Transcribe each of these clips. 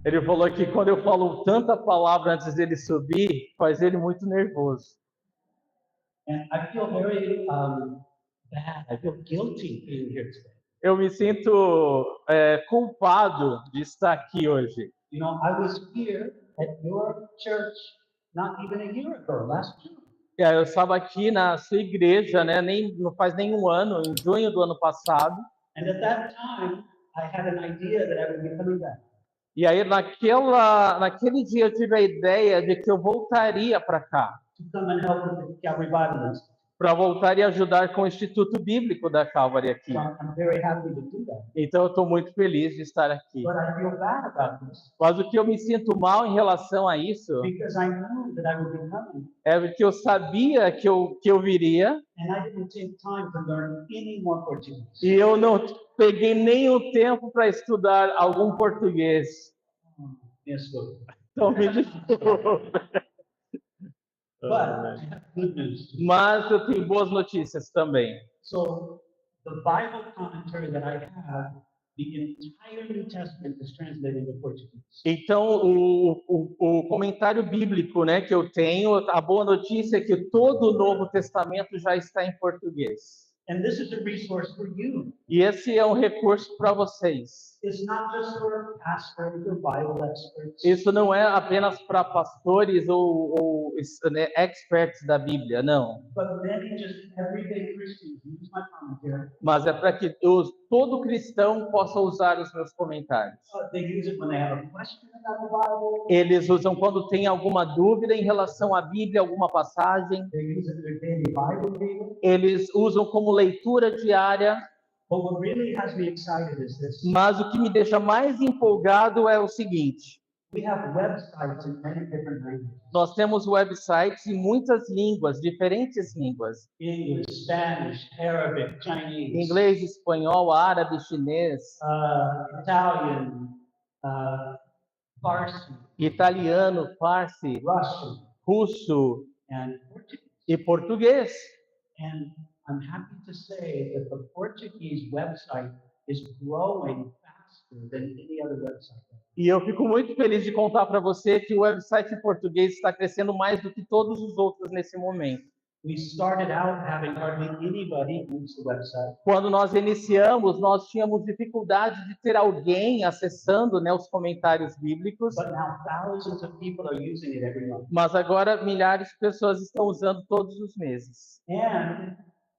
Ele falou que quando eu falo tanta palavra antes dele subir, faz ele muito nervoso. And I feel very bad. I feel guilty being here today. Eu me sinto culpado de estar aqui hoje. You know, I was here at your church not even a year ago, last June. Eu estava aqui na sua igreja, né? Não faz nenhum ano, em junho do ano passado. And at that time, I had an idea that I would be coming back. E aí naquele dia eu tive a ideia de que eu voltaria para cá, To come and help with the Calvary Bible Institute. para voltar e ajudar com o Instituto Bíblico da Calvary aqui. So I'm very happy to do that. Então eu estou muito feliz de estar aqui. But I feel bad about this Mas o que eu me sinto mal em relação a isso because I knew that I would be coming, é porque eu sabia que eu viria and I didn't take time to learn any more Portuguese. e eu não peguei nem o tempo para estudar algum português. Yes, Lord. Então me desculpe. But I have good news. Mas eu tenho boas notícias também. So the Bible commentary that I have, the entire New Testament is translated into Portuguese. Então, o comentário bíblico, né, que eu tenho, a boa notícia é que todo o Novo Testamento já está em português. And this is a resource for you. E esse é um recurso para vocês. It's not just for pastors or Bible experts. Isso não é apenas para pastores ou né, experts da Bíblia, não. But many just everyday Christians use my commentary. Mas é para que todo cristão possa usar os meus comentários. They use it when they have a question about the Bible. Eles usam quando tem alguma dúvida em relação à Bíblia, alguma passagem. They use it in their daily Bible reading. Eles usam como leitura diária. But what really has me excited is this. Mas o que me deixa mais empolgado é o seguinte. We have websites in many different languages. Nós temos websites em muitas línguas, diferentes línguas. English, Spanish, Arabic, Chinese. Inglês, espanhol, árabe, chinês. Italian, Farsi. Italiano, farsi, Russian, russo and Portuguese. E português. And I'm happy to say that the Portuguese website is growing faster than any other website. E eu fico muito feliz de contar para você que o website em português está crescendo mais do que todos os outros nesse momento. We started out having hardly anybody use the website. Quando nós iniciamos, nós tínhamos dificuldade de ter alguém acessando, né, os comentários bíblicos. But now thousands of people are using it every month. Mas agora milhares de pessoas estão usando todos os meses. And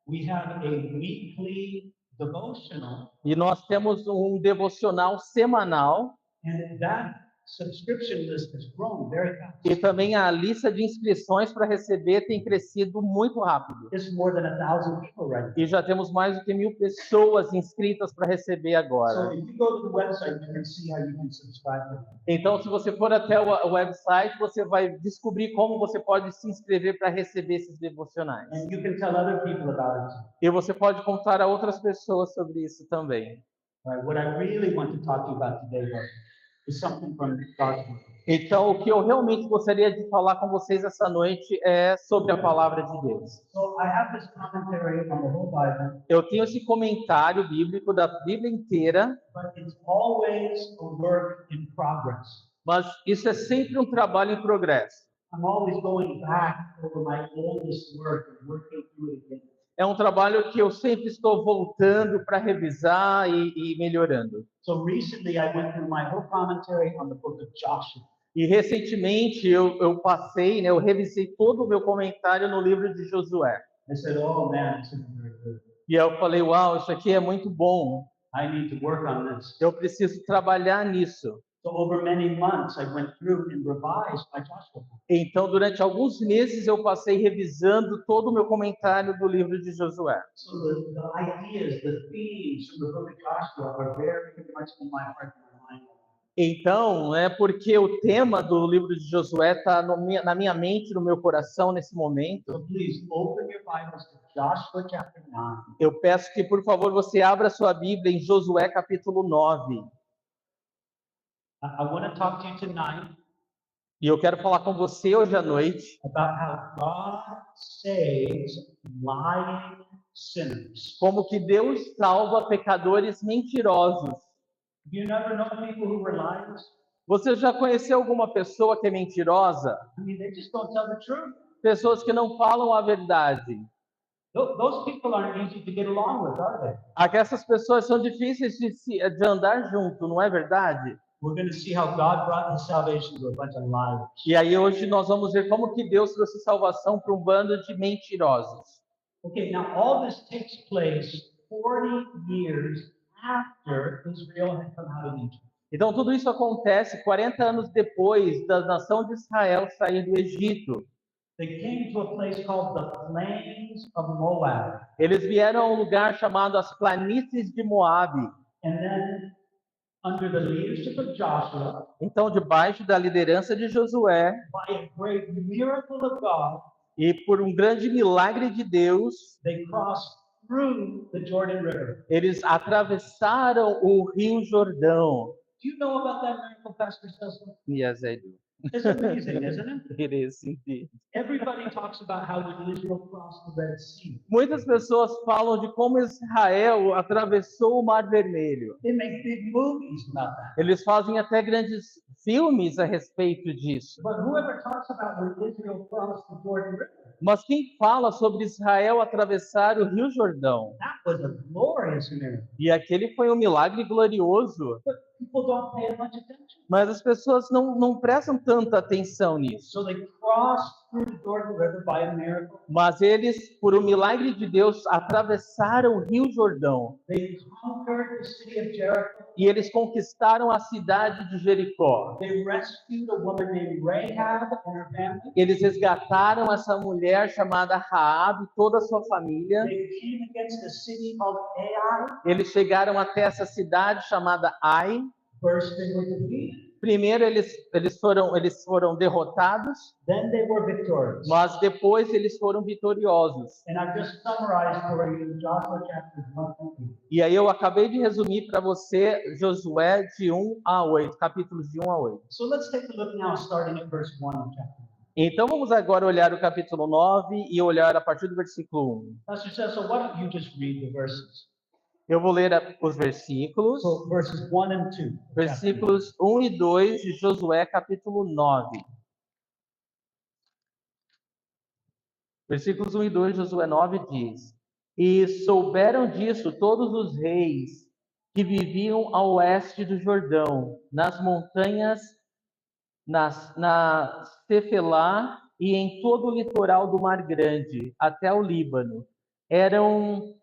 we have a weekly devotional. E nós temos um devocional semanal. And that subscription list has grown very fast. E também a lista de inscrições para receber tem crescido muito rápido. It's more than 1,000 people right now. E já temos mais do que 1.000 pessoas inscritas para receber agora. So if you go to the website, you can see how you can subscribe to them. Então, se você for até o website, você vai descobrir como você pode se inscrever para receber esses devocionais. And you can tell other people about it. E você pode contar a outras pessoas sobre isso também. Right? What I really want to talk to you about today, though, is something from God's Word. Então, o que eu realmente gostaria de falar com vocês essa noite é sobre a palavra de Deus. So I have this commentary on the whole Bible, Eu tenho esse comentário bíblico da Bíblia inteira, but it's always a work in progress. mas isso é sempre um trabalho em progresso. I'm always going back over my oldest work and working through it again. É um trabalho que eu sempre estou voltando para revisar e melhorando. So recently I went through my whole commentary on the book of Joshua. E recentemente eu passei, né, eu revisei todo o meu comentário no livro de Josué. I said, oh man, this is very good. E eu falei, uau, isso aqui é muito bom. I need to work on this. Eu preciso trabalhar nisso. So over many months I went through and revised my Joshua book. Então, durante alguns meses, eu passei revisando todo o meu comentário do livro de Josué. So the ideas, the themes from the book of Joshua are very much in my heart and my mind. Então, é porque o tema do livro de Josué está na minha mente, no meu coração nesse momento. So please open your Bibles to Joshua chapter 9. Eu peço que, por favor, você abra sua Bíblia em Josué capítulo 9. I want to talk to you tonight E eu quero falar com você hoje à noite about how God saves lying sinners. como que Deus salva pecadores mentirosos. Have you never known people who were liars? Você já conheceu alguma pessoa que é mentirosa? I mean, they just don't tell the truth. Pessoas que não falam a verdade. Those people aren't easy to get along with, are they? Essas pessoas são difíceis de andar junto, não é verdade? We're going to see how God brought the salvation to a bunch of liars. E aí hoje nós vamos ver como que Deus trouxe salvação para um bando de mentirosos. Okay, now all this takes place 40 years after Israel had come out of Egypt. Então tudo isso acontece 40 anos depois da nação de Israel sair do Egito. They came to a place called the Plains of Moab. Eles vieram a um lugar chamado as Planícies de Moabe. And then, under the leadership of Joshua, Então, debaixo da liderança de Josué by a great miracle of God, e por um grande milagre de Deus, they crossed through the Jordan River. eles atravessaram o Rio Jordão. Do you know about that miracle, Pastor Cecil? Yes, I do. It's amazing, isn't it? It is indeed. Everybody talks about how when Israel crossed the Red Sea. Muitas pessoas falam de como Israel atravessou o Mar Vermelho. They make big movies about that. Eles fazem até grandes filmes a respeito disso. But whoever talks about when Israel crossed the Jordan River, Mas quem fala sobre Israel atravessar o Rio Jordão? that was a glorious miracle. E aquele foi um milagre glorioso. But people don't pay much attention. Mas as pessoas não prestam tanta atenção nisso. So they crossed through the Jordan River by a miracle. Mas eles, por um milagre de Deus, atravessaram o Rio Jordão. They conquered the city of Jericho. E eles conquistaram a cidade de Jericó. They rescued a woman named Rahab and her family. Eles resgataram essa mulher chamada Raab e toda a sua família. They came against a city called Ai. Eles chegaram até essa cidade chamada Ai. First they were defeated. Primeiro eles foram derrotados, Then they were victorious. mas depois eles foram vitoriosos. And I've just summarized for you Joshua chapters 1 and 2. E aí eu acabei de resumir para você Josué de 1 a 8, capítulos de 1 a 8. So let's take a look now, starting at verse 1 of chapter 1. Então vamos agora olhar o capítulo 9 e olhar a partir do versículo 1. Pastor Cecil, why don't you just read the verses? Eu vou ler os versículos, So verses 1 and 2. versículos 1 e 2 de Josué, capítulo 9. Versículos 1 e 2 de Josué 9 diz: E souberam disso todos os reis que viviam a oeste do Jordão, nas montanhas, na Cefelá e em todo o litoral do Mar Grande, até o Líbano. Eram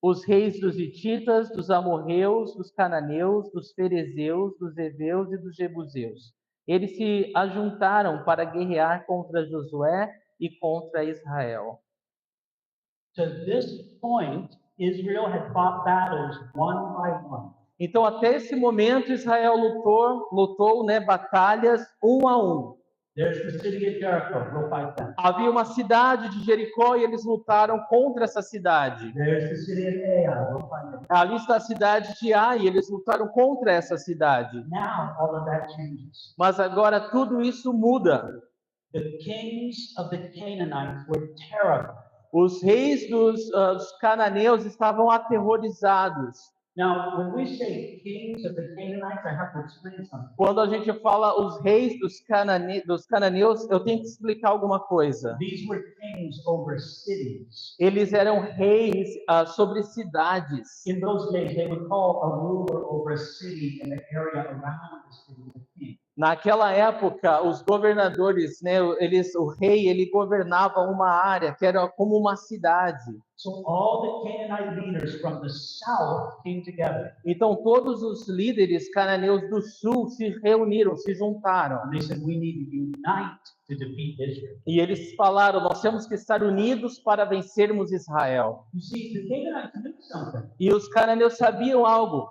os reis dos hititas, dos amorreus, dos cananeus, dos ferezeus, dos heveus e dos jebuseus. Eles se ajuntaram para guerrear contra Josué e contra Israel. To this point, Israel had fought battles one by one. Então, até esse momento, Israel lutou, batalhas um a um. There's the city of Jericho. Go fight them. Havia uma cidade de Jericó e eles lutaram contra essa cidade. There's the city of Ai. Go fight them. Ali está a cidade de Ai e eles lutaram contra essa cidade. Now all of that changes. Mas agora tudo isso muda. The kings of the Canaanites were terrified. Os reis dos cananeus estavam aterrorizados. Now, when we say kings of the Canaanites, I have to explain something. Quando a gente fala os reis dos cananeus, eu tenho que explicar alguma coisa. These were kings over cities. Eles eram reis sobre cidades. In those days, they would call a ruler over a city and the area around the city the king. Naquela época, os governadores, o rei, ele governava uma área que era como uma cidade. So all the Canaanite leaders from the south came together. Então todos os líderes cananeus do sul se reuniram, se juntaram. And they said, we need to unite to defeat Israel. E eles falaram, nós temos que estar unidos para vencermos Israel. You see, the Canaanites knew something. E os cananeus sabiam algo.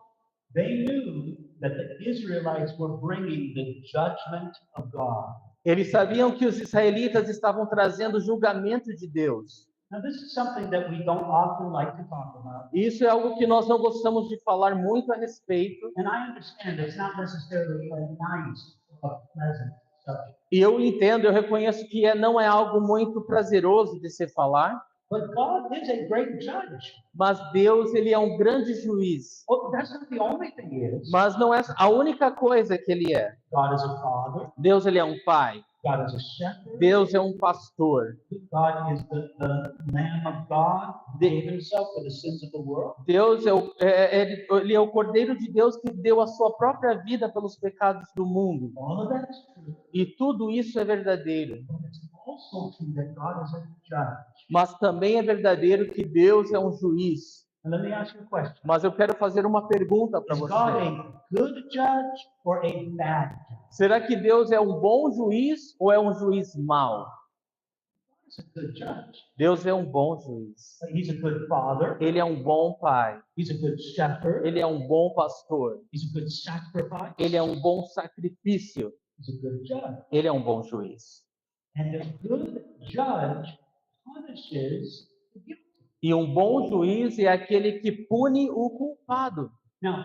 They knew that the Israelites were bringing the judgment of God. Eles sabiam que os israelitas estavam trazendo o julgamento de Deus. Now, this is something that we don't often like to talk about. Isso é algo que nós não gostamos de falar muito a respeito. And I understand it's not necessarily a nice or pleasant subject. E eu entendo, eu reconheço que não é algo muito prazeroso de se falar. But God is a great judge. Mas Deus, ele é um grande juiz. Oh, that's not the only thing he is. Mas não é a única coisa que ele é. God is a father. Deus, ele é um pai. God is a shepherd. Deus é um pastor. God is the Lamb of God who gave himself for the sins of the world. Deus ele é o Cordeiro de Deus que deu a sua própria vida pelos pecados do mundo. All of that is true. E tudo isso é verdadeiro. But it's also true that God is a judge. Mas também é verdadeiro que Deus é um juiz. And let me ask you a question. Mas eu quero fazer uma pergunta para Is você. God a good judge or a bad judge? Será que Deus é um bom juiz ou é um juiz mau? He's a good judge. Deus é um bom juiz. He's a good father. Ele é um bom pai. He's a good shepherd. Ele é um bom pastor. He's a good sacrifice. Ele é um bom sacrifício. He's a good judge. Ele é um bom juiz. And a good judge punishes the guilty. E um bom juiz é aquele que pune o culpado. Now,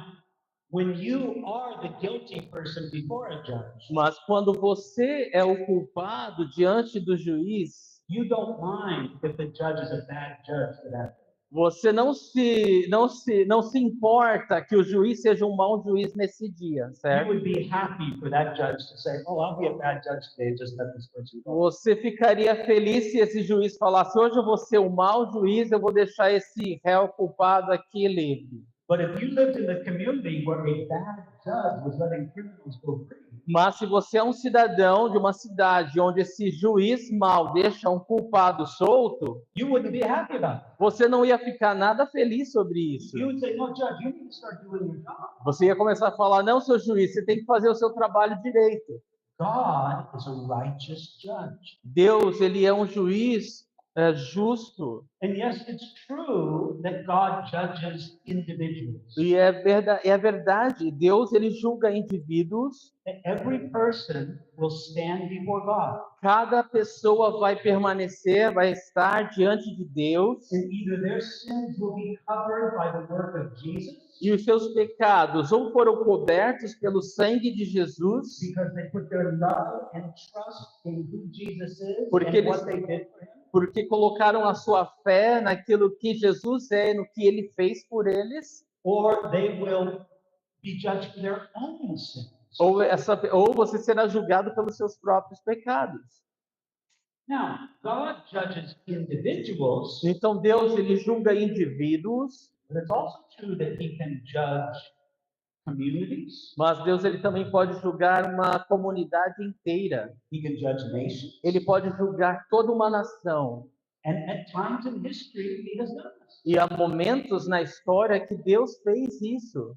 when you are the guilty person before a judge, Mas quando você é o culpado diante do juiz, you don't mind if the judge is a bad judge for that day. você não se importa que o juiz seja um mau juiz nesse dia, You certo? would be happy for that judge to say, "Oh, I'll be a bad judge today. Just let this person go." Você ficaria feliz se esse juiz falasse: hoje eu vou ser um mau juiz, eu vou deixar esse réu culpado aqui livre. But if you lived in the community where a bad judge was letting criminals go free, Mas se você é um cidadão de uma cidade onde esse juiz mau deixa um culpado solto, you wouldn't be happy about it. você não ia ficar nada feliz sobre isso. You would say, "No, judge, you need to start doing your job." Você ia começar a falar: não, seu juiz, você tem que fazer o seu trabalho direito. God is a righteous judge. Deus, ele é um juiz justo. And yes, it's true that God judges individuals. E é verdade, Deus, ele julga indivíduos. Every person will stand before God. Cada pessoa vai permanecer, vai estar diante de Deus. And either their sins will be covered by the work of Jesus, E os seus pecados ou foram cobertos pelo sangue de Jesus, because they put their love and trust in who Jesus is Porque and eles- what they did for him, porque colocaram a sua fé naquilo que Jesus é, no que ele fez por eles, or they will be judged for their own sins. ou você será julgado pelos seus próprios pecados. Now, God judges individuals, Então Deus, ele julga indivíduos, but it's also true that he can judge communities, mas Deus, ele também pode julgar uma comunidade inteira. he can judge nations, Ele pode julgar toda uma nação. and at times in history he has done this. E há momentos na história que Deus fez isso.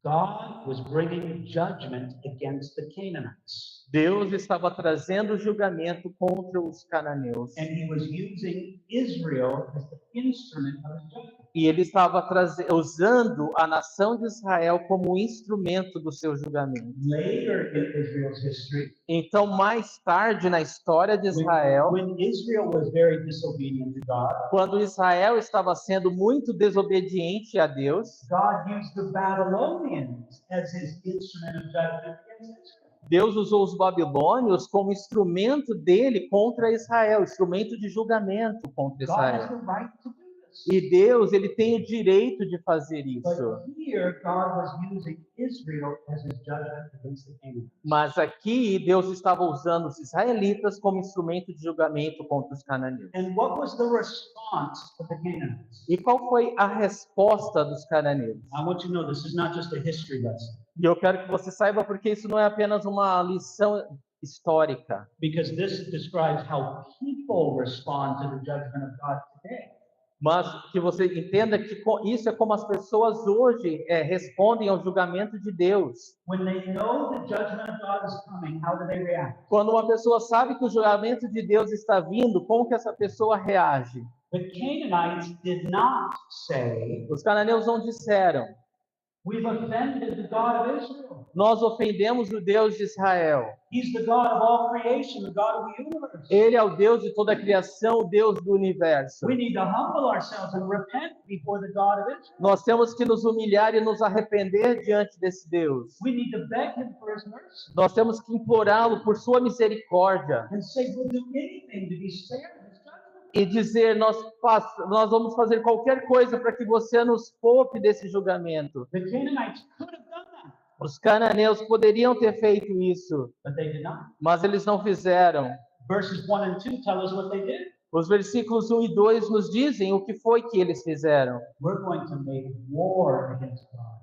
God was bringing judgment against the Canaanites, Deus estava trazendo julgamento contra os cananeus. and he was using Israel as the instrument of his judgment. E ele estava usando a nação de Israel como instrumento do seu julgamento. Later in Israel's history, Então, mais tarde na história de Israel, when Israel was very disobedient to God, quando Israel estava sendo muito desobediente a Deus, God used the Babylonians as his instrument of judgment against Israel. Deus usou os babilônios como instrumento dele contra Israel, instrumento de julgamento contra God has Israel. the right to do this. E Deus, ele tem o direito de fazer isso. But here, God was using Israel as his judgment against the Canaanites. Mas aqui Deus estava usando os israelitas como instrumento de julgamento contra os cananeus. And what was the response of the Canaanites? E qual foi a resposta dos cananeus? I want you to know this is not just a history lesson, E eu quero que você saiba, porque isso não é apenas uma lição histórica, because this describes how people respond to the judgment of God today. mas que você entenda que isso é como as pessoas hoje respondem ao julgamento de Deus. When they know the judgment of God is coming, how do they react? Quando uma pessoa sabe que o julgamento de Deus está vindo, como que essa pessoa reage? The Canaanites did not say, Os cananeus não disseram: "We've offended the God of Israel. nós ofendemos o Deus de Israel. He's the God of all creation, the God of the universe. Ele é o Deus de toda a criação, o Deus do universo. We need to humble ourselves and repent before the God of Israel. Nós temos que nos humilhar e nos arrepender diante desse Deus. We need to beg him for his mercy Nós temos que implorá-lo por sua misericórdia and say we'll do anything to be spared of his judgment. e dizer, nós vamos fazer qualquer coisa para que você nos poupe desse julgamento. The Canaanites could have done that, Os cananeus poderiam ter feito isso, but they did not. mas eles não fizeram. Verses 1 and 2 tell us what they did. Os versículos 1 e 2 nos dizem o que foi que eles fizeram. We're going to make war against God.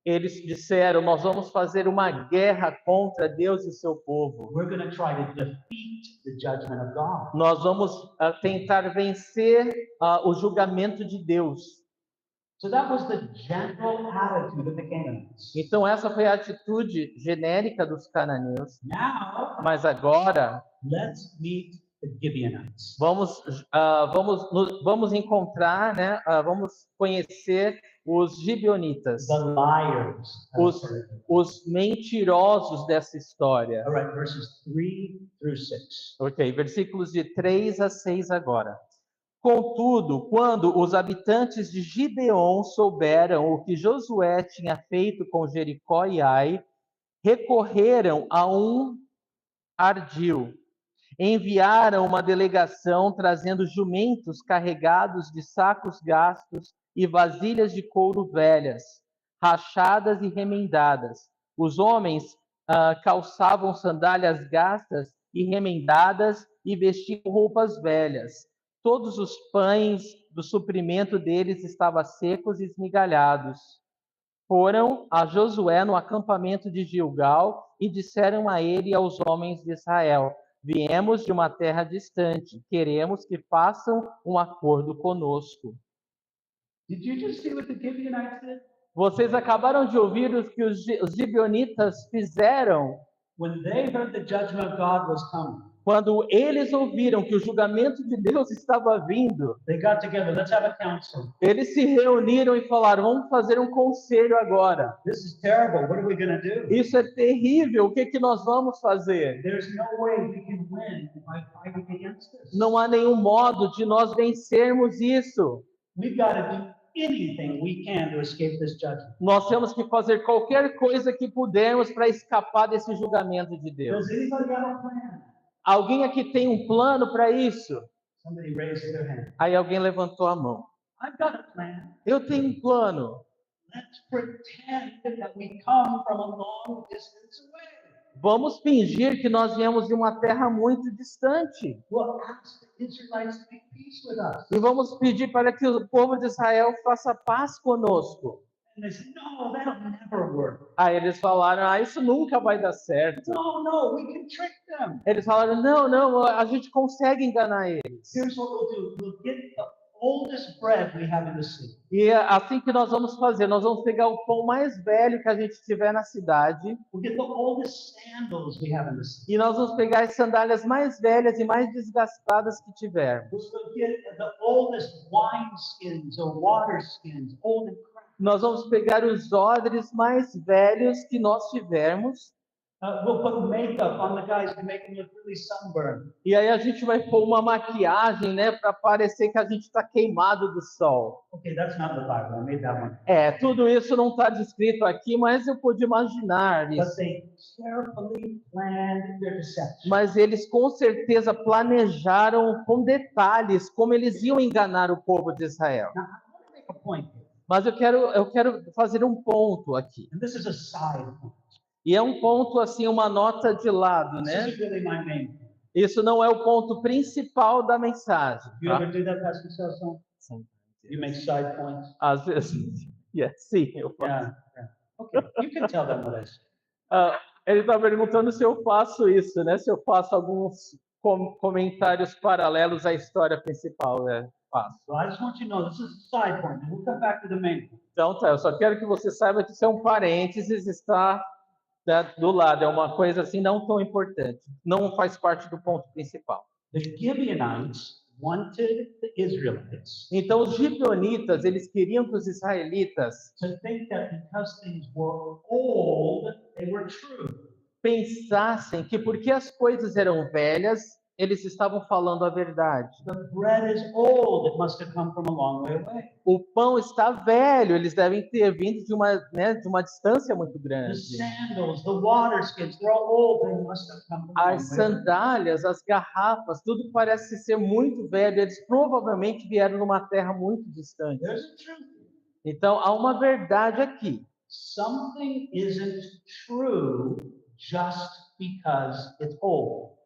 Eles disseram, nós vamos fazer uma guerra contra Deus e seu povo. We're going to try to defeat the judgment of God. Nós vamos tentar vencer o julgamento de Deus. So that was the general attitude of the Canaanites. Então essa foi a atitude genérica dos cananeus. Now, Mas agora let's meet the Gibeonites. vamos encontrar, né? Vamos conhecer os gibeonitas, The liars. os mentirosos dessa história. All right, verses 3 through 6. Ok, versículos de 3 a 6 agora. Contudo, quando os habitantes de Gibeon souberam o que Josué tinha feito com Jericó e Ai, recorreram a um ardil. Enviaram uma delegação trazendo jumentos carregados de sacos gastos e vasilhas de couro velhas, rachadas e remendadas. Os homens calçavam sandálias gastas e remendadas e vestiam roupas velhas. Todos os pães do suprimento deles estavam secos e esmigalhados. Foram a Josué no acampamento de Gilgal e disseram a ele e aos homens de Israel: viemos de uma terra distante, queremos que façam um acordo conosco. Did you just see what the Gibeonites did? Vocês acabaram de ouvir o que os gibeonitas fizeram When they heard the judgment of God was coming, quando eles ouviram que o julgamento de Deus estava vindo. they got together. Let's have a council. Eles se reuniram e falaram: vamos fazer um conselho agora. This is terrible. What are we going to do? Isso é terrível. O que que nós vamos fazer? There's no way we can win by fighting against this. Não há nenhum modo de nós vencermos isso. We've got to do anything we can to escape this judgment. Nós temos que fazer qualquer coisa que pudermos para escapar desse julgamento de Deus. Does anybody have a plan? Alguém aqui tem um plano para isso? Somebody raised their hand. Aí alguém levantou a mão. I've got a plan. Eu tenho um plano. Let's pretend that we come from a long distance away. Vamos fingir que nós viemos de uma terra muito distante. We'll ask the Israelites to make peace with us. E vamos pedir para que o povo de Israel faça paz conosco. And they said, no, that'll never work. Aí eles falaram, isso nunca vai dar certo. No, we can trick them. Eles falaram, não, a gente consegue enganar eles. Here's what we'll do. We'll get the oldest bread we have in the city. E é assim que nós vamos fazer. Nós vamos pegar o pão mais velho que a gente tiver na cidade. We'll get the oldest sandals we have in the city. E nós vamos pegar as sandálias mais velhas e mais desgastadas que tivermos. We'll get the oldest wine skins or water skins, old and cracked. Nós vamos pegar os odres mais velhos que nós tivermos. We'll put makeup on the guys to make them look really sunburned. E aí a gente vai pôr uma maquiagem, né, para parecer que a gente está queimado do sol. Okay, that's not the Bible. I made that one. Tudo isso não está descrito aqui, mas eu pude imaginar But isso. they carefully planned their deception. Mas eles com certeza planejaram com detalhes como eles iam enganar o povo de Israel. Now, I want to make a point here. Mas eu quero fazer um ponto aqui. And this is a side point. E é um ponto assim, uma nota de lado, This né? isn't really my main point. Isso não é o ponto principal da mensagem. You Tá? ever do that, Pastor Celso? You make side points? Às vezes, sim, eu faço. Yeah. Okay, you can tell them what I said. Ele está perguntando se eu faço isso, né? Se eu faço alguns comentários paralelos à história principal, faço. So I just want you to know this is a side point. And we'll come back to the main point. Então, eu só quero que você saiba que isso é um parênteses, está do lado, é uma coisa assim não tão importante, não faz parte do ponto principal. The Gibeonites wanted the Israelites Então, os gibeonitas, eles queriam que os israelitas to think that because things were old, they were true. pensassem que porque as coisas eram velhas, eles estavam falando a verdade. The bread is old, it must have come from a long way away. O pão está velho, eles devem ter vindo de uma distância muito The grande. sandals, the water skins, they're all old, they must have come from a long As way away. sandálias, as garrafas, tudo parece ser muito velho. Eles provavelmente vieram numa terra muito distante. There's a truth. Então, há uma verdade aqui. Something isn't true just because it's old.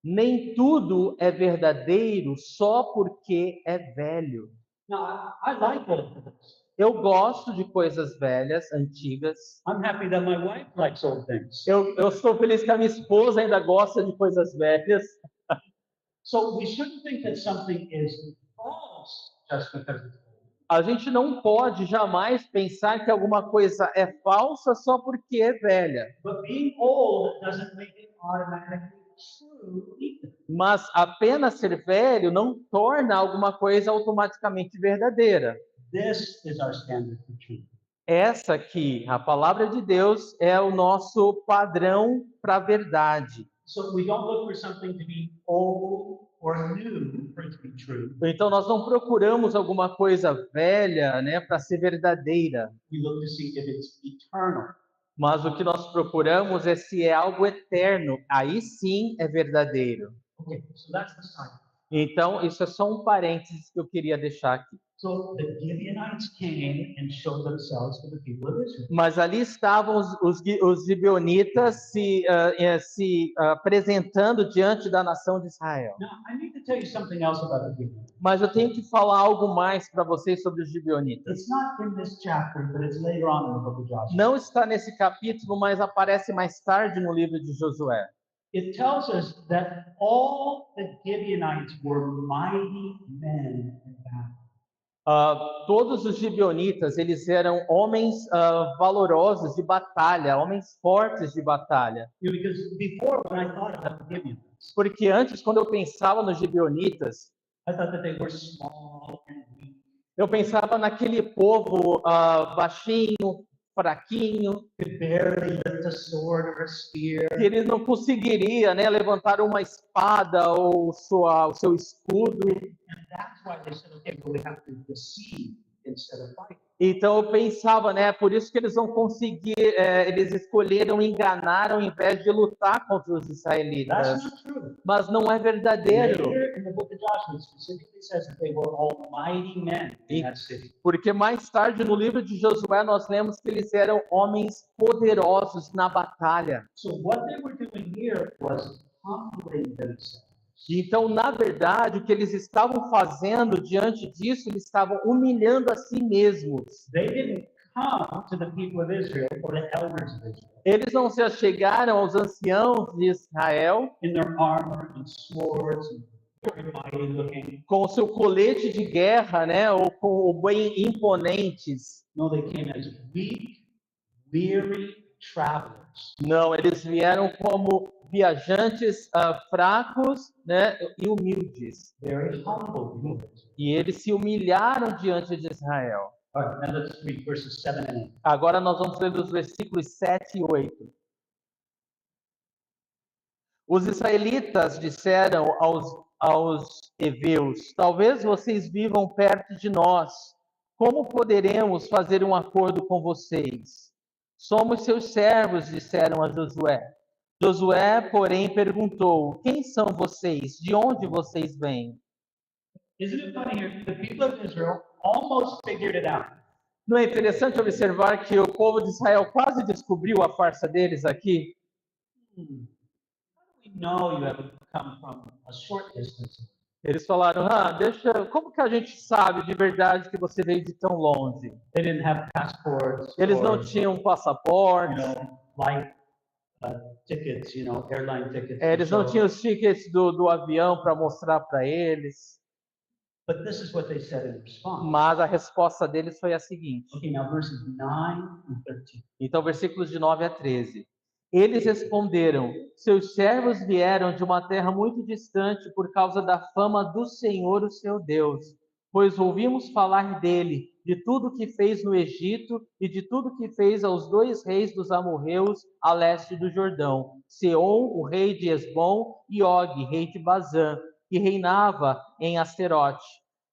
Nem tudo é verdadeiro só porque é velho. Now, I like old things. Eu gosto de coisas velhas, antigas. I'm happy that my wife likes old things. Eu estou feliz que a minha esposa ainda gosta de coisas velhas. So we shouldn't think that something is false just because it's old. A gente não pode jamais pensar que alguma coisa é falsa só porque é velha. But being old doesn't make it automatically true either. Mas apenas ser velho não torna alguma coisa automaticamente verdadeira. This is our standard for truth. Essa aqui, a palavra de Deus, é o nosso padrão para a verdade. So we don't look for something to be old or new for it to be true. Então nós não procuramos alguma coisa velha, né, para ser verdadeira. We look to see if it's eternal. Mas o que nós procuramos é se é algo eterno. Aí sim é verdadeiro. Okay, so that's the sign. Então isso é só um parênteses que eu queria deixar aqui. So the Gibeonites came and showed themselves to the people of Israel. Mas ali estavam os gibeonitas se apresentando diante da nação de Israel. Now, I need to tell you something else about the Gibeonites. Mas eu tenho que falar algo mais para vocês sobre os gibeonitas. It's not in this chapter, but it's later on in the book of Joshua. Não está nesse capítulo, mas aparece mais tarde no livro de Josué. It tells us that all the Gibeonites were mighty men in battle. Todos os gibeonitas, eles eram homens valorosos de batalha, homens fortes de batalha. You know, because before, when I thought about the Gibeonites, Porque antes, quando eu pensava nos gibeonitas, I thought that they were small and weak. eu pensava naquele povo baixinho, fraquinho, Could barely lift a sword or a spear. que eles não conseguiriam, né, levantar uma espada ou o seu escudo. And that's why they said, okay, well, we have to deceive instead of fight. Então eu pensava, né, por isso que eles vão conseguir, eles escolheram enganar ao invés de lutar contra os israelitas. That's not true. Mas não é verdadeiro, Later in the book of Joshua, it specifically says that they were all mighty men in that city. porque mais tarde no livro de Josué nós lemos que eles eram homens poderosos na batalha. So what they were doing here was humbling themselves. Então, na verdade, o que eles estavam fazendo diante disso, eles estavam humilhando a si mesmos. They didn't come to the people of Israel or the elders of Israel Eles não se achegaram aos anciãos de Israel in their armor and swords and very mighty looking. com o seu colete de guerra, né, ou com o bem imponentes. No, they came as weak, weary travelers. Não, eles vieram como viajantes fracos, né, e humildes. Very humble people. E eles se humilharam diante de Israel. All right, now let's read verses 7 and 8. Agora nós vamos ler os versículos 7 e 8. Os israelitas disseram aos heveus: talvez vocês vivam perto de nós. Como poderemos fazer um acordo com vocês? Somos seus servos, disseram a Josué. Josué, porém, perguntou: quem são vocês? De onde vocês vêm? Isn't it funny here? The people of Israel almost figured it out. Não é interessante observar que o povo de Israel quase descobriu a farsa deles aqui? How do we know you haven't come from a short distance? Eles falaram: como que a gente sabe de verdade que você veio de tão longe? They didn't have passports. Eles or, não tinham passaporte, flight tickets, airline tickets. eles não tinham os tickets do avião para mostrar para eles. But this is what they said in response. Mas a resposta deles foi a seguinte. Okay, now verses 9 and 13. Então, versículos de 9 a 13. Eles responderam: seus servos vieram de uma terra muito distante por causa da fama do Senhor, o seu Deus, pois ouvimos falar dele de tudo que fez no Egito e de tudo que fez aos 2 reis dos amorreus a leste do Jordão, Seom, o rei de Hesbom, e Og, rei de Bazã, que reinava em Asterote.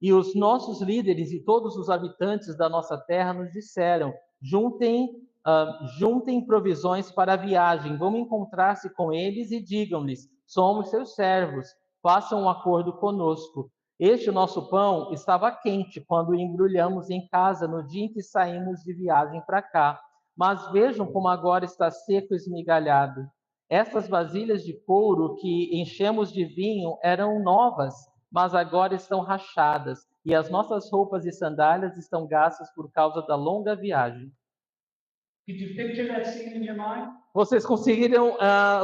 E os nossos líderes e todos os habitantes da nossa terra nos disseram: juntem provisões para a viagem, vão encontrar-se com eles e digam-lhes: somos seus servos, façam um acordo conosco. Este nosso pão estava quente quando o embrulhamos em casa no dia em que saímos de viagem para cá. Mas vejam como agora está seco e esmigalhado. Essas vasilhas de couro que enchemos de vinho eram novas, mas agora estão rachadas, e as nossas roupas e sandálias estão gastas por causa da longa viagem. Could you picture that scene in your mind? Vocês conseguiram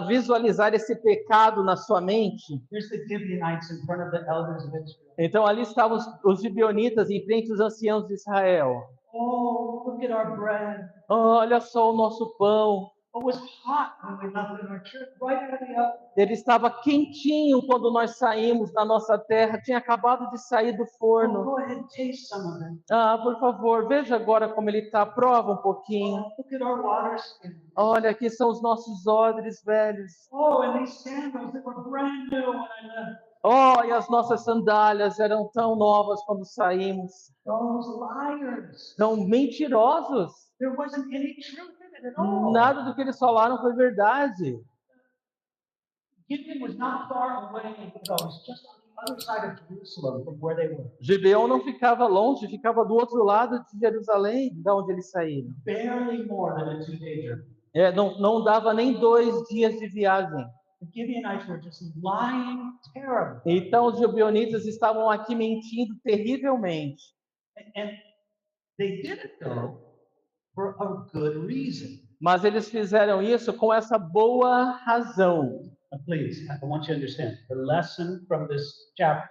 visualizar esse pecado na sua mente? Here's the Gibeonites in front of the elders of Israel. Então ali estavam os gibeonitas em frente aos anciãos de Israel. Oh, look at our bread. Olha só o nosso pão. It was hot when we left in our church, right out of the oven. Ele estava quentinho quando nós saímos da nossa terra, tinha acabado de sair do Oh, forno. go ahead, taste some of it. Por favor, veja agora como ele está, prova um pouquinho. Oh, look at our water skin. Olha, aqui são os nossos odres velhos. Oh, and these sandals that were brand new when I left. E as nossas sandálias eram tão novas quando saímos. Those liars. Tão mentirosos. There wasn't any truth in it at all. Nada do que eles falaram foi verdade. Gibeon was not far away. No, it was just on the other side of Jerusalem from where they were. Gibeão não ficava longe, ficava do outro lado de Jerusalém, da onde eles saíram. Barely more than a 2-day journey. Não dava nem 2 dias de viagem. The Gibeonites were just lying terribly. Então os gibeonitas estavam aqui mentindo terrivelmente. And they did it though for a good reason. Mas eles fizeram isso com essa boa razão. Please, I want you to understand the lesson from this chapter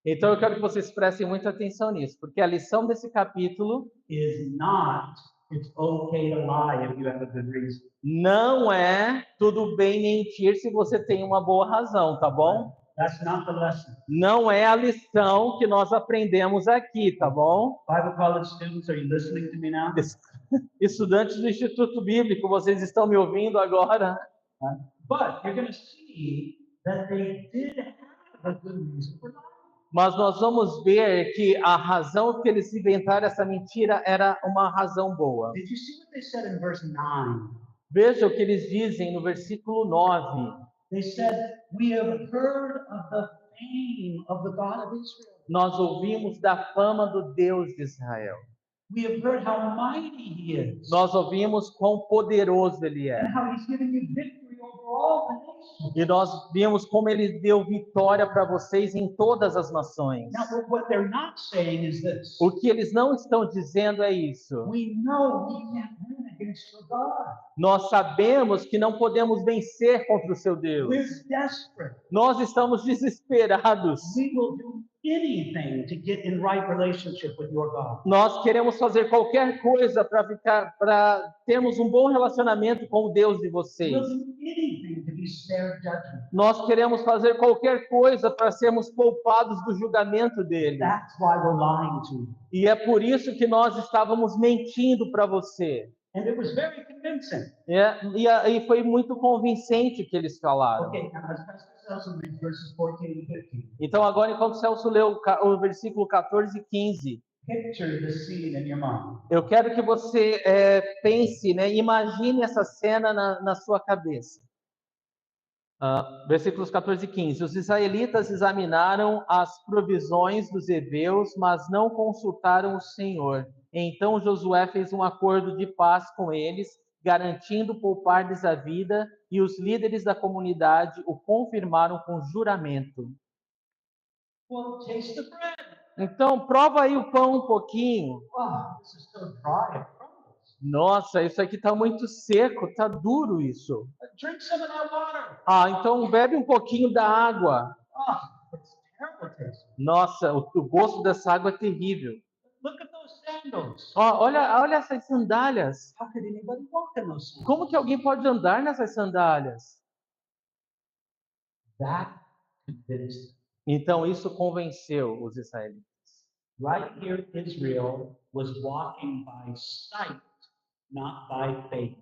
Então eu quero que vocês prestem muita atenção nisso, porque a lição desse capítulo is not it's okay to lie if you have a good reason. não é tudo bem mentir se você tem uma boa razão, tá bom? That's not the lesson. Não é a lição que nós aprendemos aqui, tá bom? Bible college students, are you listening to me now? Estudantes do Instituto Bíblico, vocês estão me ouvindo agora? But you're going to see that they did have a good reason for lying. Mas nós vamos ver que a razão que eles inventaram essa mentira era uma razão boa. Did you see what they said in verse 9? Veja o que eles dizem no versículo 9. They said, "We have heard of the fame of the God of Israel. Nós ouvimos da fama do Deus de Israel. We have heard how mighty he is. Nós ouvimos quão poderoso ele é. And how he's given you victory over all the nations." E nós vimos como ele deu vitória para vocês em todas as nações. Now, what they're not saying is this. O que eles não estão dizendo é isso. We know we can't win against your God. Nós sabemos que não podemos vencer contra o seu Deus. We're desperate. Nós estamos desesperados. We will do anything to get in right relationship with your God. Nós queremos fazer qualquer coisa para termos um bom relacionamento com o Deus de vocês. We'll do anything to be spared judgment. Nós queremos fazer qualquer coisa para sermos poupados do julgamento dele. That's why we're lying to you. E é por isso que nós estávamos mentindo para você. And it was very convincing. E foi muito convincente o que eles falaram. Okay, now as Pastor Celso reads verses 14 and 15. Então agora, enquanto Celso leu o versículo 14 e 15, Picture the scene in your mind. eu quero que você pense, né, imagine essa cena na sua cabeça. Versículos 14 e 15. Os israelitas examinaram as provisões dos heveus, mas não consultaram o Senhor. Então Josué fez um acordo de paz com eles, garantindo poupar-lhes a vida, e os líderes da comunidade o confirmaram com juramento. Well, taste the bread. Então, prova aí o pão um pouquinho. Oh, this is so dry and crumbles. Nossa, isso aqui está muito seco, está duro isso. Drink some of that water. Então bebe um pouquinho da água. Oh, it's terrible taste. Nossa, o gosto dessa água é terrível. Look at those sandals. Olha essas sandálias. How could anybody walk in those sandals? Como que alguém pode andar nessas sandálias? That convinced them. Então isso convenceu os israelitas. Right here, Israel was walking by sight, not by faith.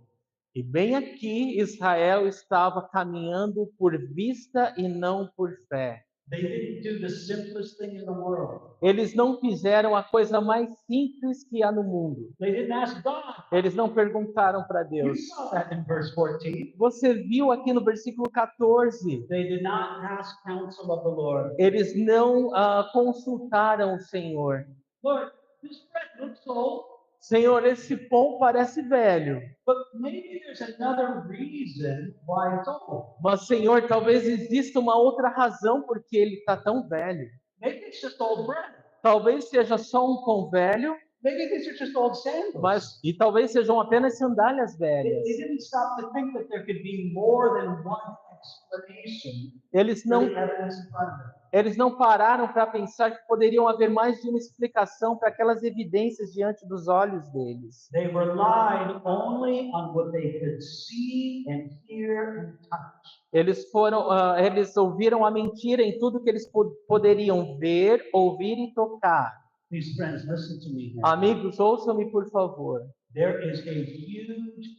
E bem aqui, Israel estava caminhando por vista e não por fé. They didn't do the simplest thing in the world. Eles não fizeram a coisa mais simples que há no mundo. They didn't ask God. Eles não perguntaram para You Deus. saw that in verse 14. Você viu aqui no versículo 14. They did not ask counsel of the Lord. Eles não consultaram o Senhor. Lord, this bread looks old, Senhor, esse pão parece velho. but maybe there's another reason why it's old. Mas, Senhor, talvez exista uma outra razão porque ele está tão velho. Maybe it's just old bread. Talvez seja só um pão velho, Maybe these are just old sandals. e talvez sejam apenas sandálias They velhas. didn't stop to think that there could be more than one explanation Eles for não the evidence in front of them. Eles não pararam para pensar que poderiam haver mais de uma explicação para aquelas evidências diante dos olhos deles. They relied only on what they could see and hear and touch. Eles ouviram a mentira em tudo que eles poderiam ver, ouvir e tocar. Please, friends, listen to me here. Amigos, ouçam-me por favor. There is a huge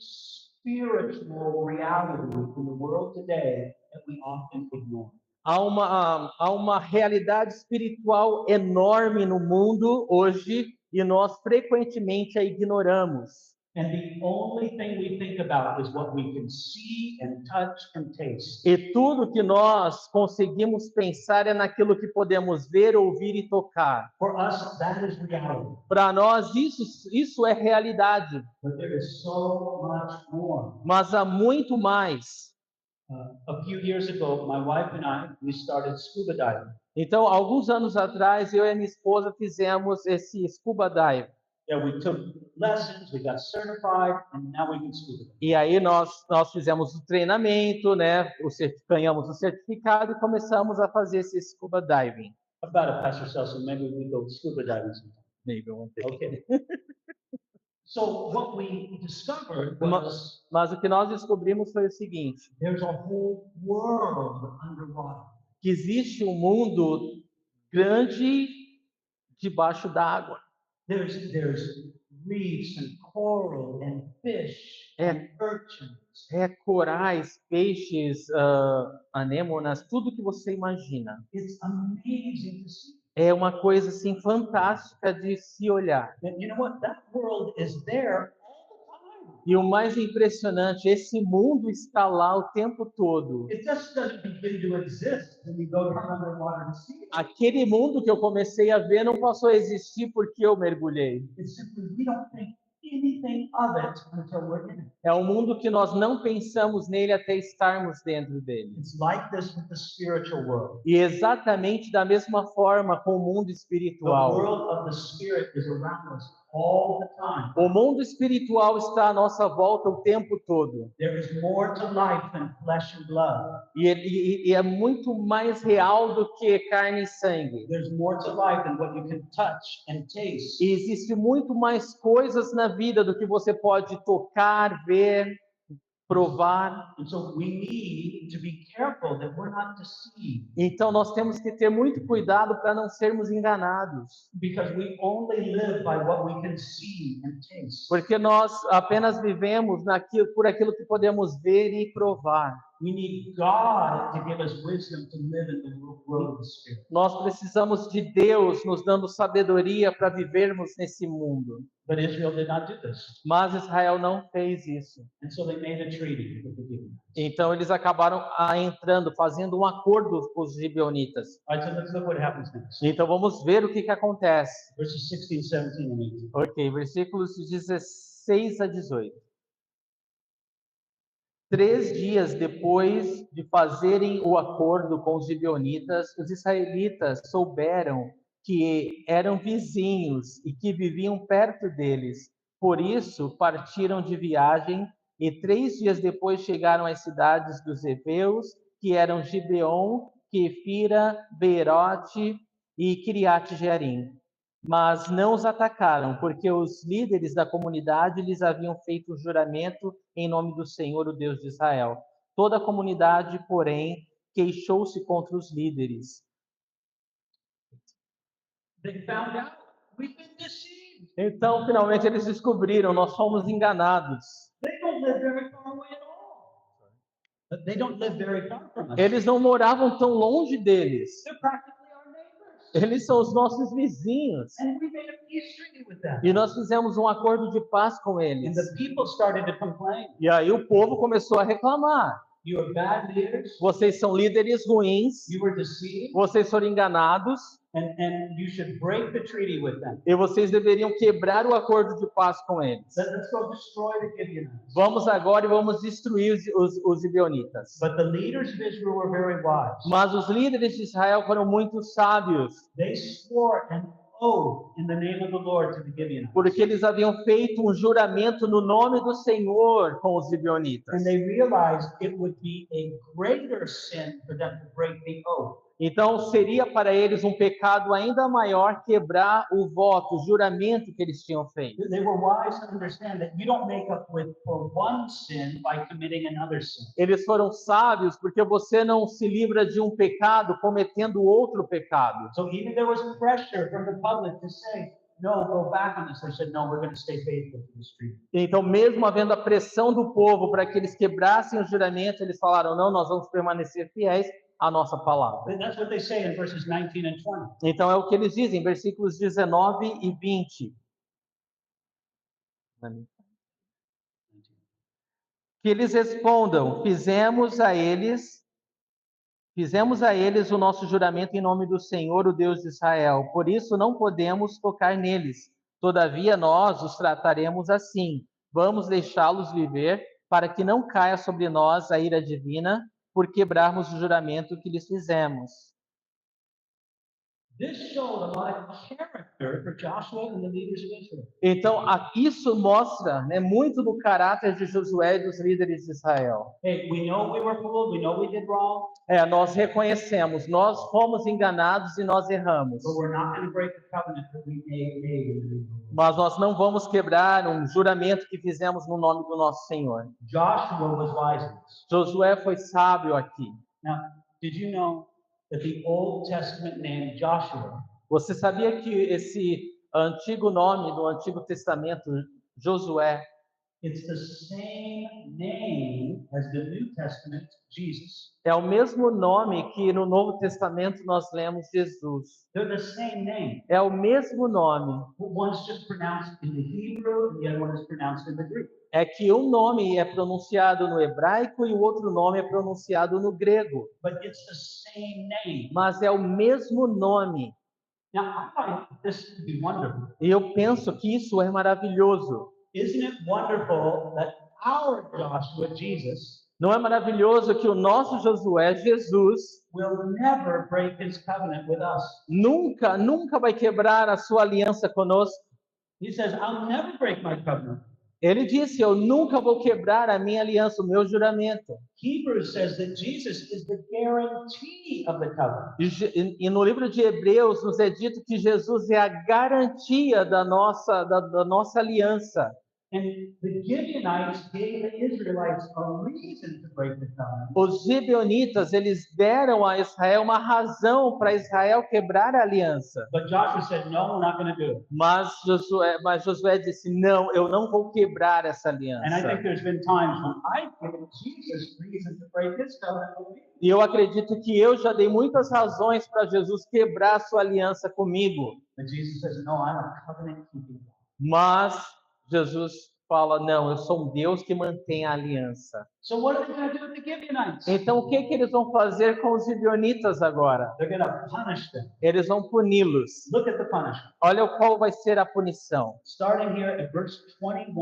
spiritual reality in the world today that we often ignore. Há uma realidade espiritual enorme no mundo hoje e nós frequentemente a ignoramos. And the only thing we think about is what we can see and touch and taste. E tudo que nós conseguimos pensar é naquilo que podemos ver, ouvir e tocar. For us, that is reality. Para nós, isso é realidade. But there is so much more. Mas há muito mais. A few years ago, my wife and I, we started scuba diving. Então, alguns anos atrás, eu e a minha esposa fizemos esse scuba dive. Yeah, we took lessons, we got certified, and now we can scuba dive. E aí nós fizemos o treinamento, né? Ganhamos o certificado e começamos a fazer esse scuba diving. How about it, Pastor Celso? Maybe we go scuba diving sometime. Maybe one day. Okay. So what we discovered was Mas o que nós descobrimos foi o seguinte: there's a whole world underwater. que existe um mundo grande debaixo d'água. There's reefs and coral and fish and urchins. Corais, peixes, anêmonas, tudo que você imagina. It's amazing to see. É uma coisa assim fantástica de se olhar. And you know what? That world is there all the time. E o mais impressionante, esse mundo está lá o tempo todo. It just doesn't begin to exist when you go down underwater to see it. Aquele mundo que eu comecei a ver não passou a existir porque eu mergulhei. It's simply we don't think anything of it until we're in it. É um mundo que nós não pensamos nele até estarmos dentro dele. It's like this with the spiritual world. E exatamente da mesma forma com o mundo The espiritual. world of the spirit is around us all the time. O mundo espiritual está à nossa volta o tempo todo. There is more to life than flesh and blood. E é muito mais real do que carne e sangue. There's more to life than what you can touch and taste. E existe muito mais coisas na vida do que você pode tocar, ver, provar. And so we need to be careful that we're not deceived, Então nós temos que ter muito cuidado para não sermos enganados, because we only live by what we can see and taste. porque nós apenas vivemos por aquilo que podemos ver e provar. We need God to give us wisdom to live in the world of the spirit. Nós precisamos de Deus nos dando sabedoria para vivermos nesse mundo. But Israel did not do this. Mas Israel não fez isso. And so they made a treaty with the Gibeonites. Então eles acabaram fazendo um acordo com os gibeonitas. All right, so let's look what happens next. Então vamos ver o que acontece. Verses 16, 17, and 18. Ok, versículos 16 a 18. 3 dias depois de fazerem o acordo com os gibeonitas, os israelitas souberam que eram vizinhos e que viviam perto deles. Por isso, partiram de viagem e 3 dias depois chegaram às cidades dos heveus, que eram Gibeon, Quefira, Beerote e Kiriat Jearim. Mas não os atacaram, porque os líderes da comunidade lhes haviam feito um juramento em nome do Senhor, o Deus de Israel. Toda a comunidade, porém, queixou-se contra os líderes. They found out we've been deceived. Então, finalmente, eles descobriram, nós fomos enganados. They don't live very far away at all. But they don't live very far from us. Eles não moravam tão longe deles. They're practically our neighbors. Eles são os nossos vizinhos. And we made a peace treaty with them. E nós fizemos um acordo de paz com And eles. the people started to complain. E aí o povo começou a reclamar. You are bad leaders. Vocês são líderes ruins. You were deceived. Vocês foram enganados. And you should break the treaty with them. E vocês deveriam quebrar o acordo de paz com eles. Let's go destroy the Gibeonites. Vamos agora e vamos destruir os gibeonitas. But the leaders of Israel were very wise. Mas os líderes de Israel foram muito sábios, They swore an oath in the name of the Lord to the Gibeonites. porque eles haviam feito um juramento no nome do Senhor com os gibeonitas. And they realized it would be a greater sin for them to break the oath. Então seria para eles um pecado ainda maior quebrar o voto, o juramento que eles tinham feito. They were wise to understand that you don't make up for one sin by committing another sin. Eles foram sábios porque você não se livra de um pecado cometendo outro pecado. So even there was pressure from the public to say, no, go back on this. They said, no, we're going to stay faithful to this treaty. Então, mesmo havendo a pressão do povo para que eles quebrassem o juramento, eles falaram: não, nós vamos permanecer fiéis à nossa palavra. And that's what they say in verses 19 and 20. Então é o que eles dizem, versículos 19 e 20. Que eles respondam: fizemos a eles o nosso juramento em nome do Senhor, o Deus de Israel. Por isso não podemos tocar neles. Todavia nós os trataremos assim. Vamos deixá-los viver, para que não caia sobre nós a ira divina, por quebrarmos o juramento que lhes fizemos. This showed a lot of character for Joshua and the leaders of Israel. Então, isso mostra, né, muito do caráter de Josué e dos líderes de Israel. Hey, we know we were fooled, we know we did wrong, Nós reconhecemos, nós fomos enganados e nós erramos. but we're not going to break the covenant that we made in the name of the Lord. Mas nós não vamos quebrar um juramento que fizemos no nome do nosso Senhor. Joshua was wise in this. Josué foi sábio aqui. Now, did you know that the Old Testament name Joshua Você sabia que esse antigo nome do Antigo Testamento, Josué, it's the same name as the New Testament Jesus? é o mesmo nome que no Novo Testamento nós lemos Jesus. They're the same name. É o mesmo nome. One's just pronounced in the Hebrew and the other one is pronounced in the Greek. É que um nome é pronunciado no hebraico e o outro nome é pronunciado no grego. But it's the same name. Mas é o mesmo nome. Now, I find this to be wonderful. E eu penso que isso é maravilhoso. Isn't it wonderful that our Joshua, Jesus, Não é maravilhoso que o nosso Josué, Jesus, will never break his covenant with us? nunca vai quebrar a sua aliança conosco? He says, I'll never break my covenant. Ele disse: eu nunca vou quebrar a minha aliança, o meu juramento. Hebrews says that Jesus is the guarantee of the covenant. E no livro de Hebreus nos é dito que Jesus é a garantia da nossa aliança. And the Gibeonites gave the Israelites a reason to break the covenant. Os gibeonitas, eles deram a Israel uma razão para Israel quebrar a aliança. But Joshua said, no, we're not going to do it. Mas Josué disse: não, eu não vou quebrar essa aliança. And I think there's been times when I've given Jesus reason to break his covenant with me. E eu acredito que eu já dei muitas razões para Jesus quebrar a sua aliança comigo. But Jesus says, no, I'm a covenant keeping God. Mas Jesus fala: não, eu sou um Deus que mantém a aliança. So what are they going to do with the Gibeonites? Então o que eles vão fazer com os gibeonitas agora? They're going to punish them. Eles vão puni-los. Look at the punishment. Olha qual vai ser a punição. Starting here at verse 21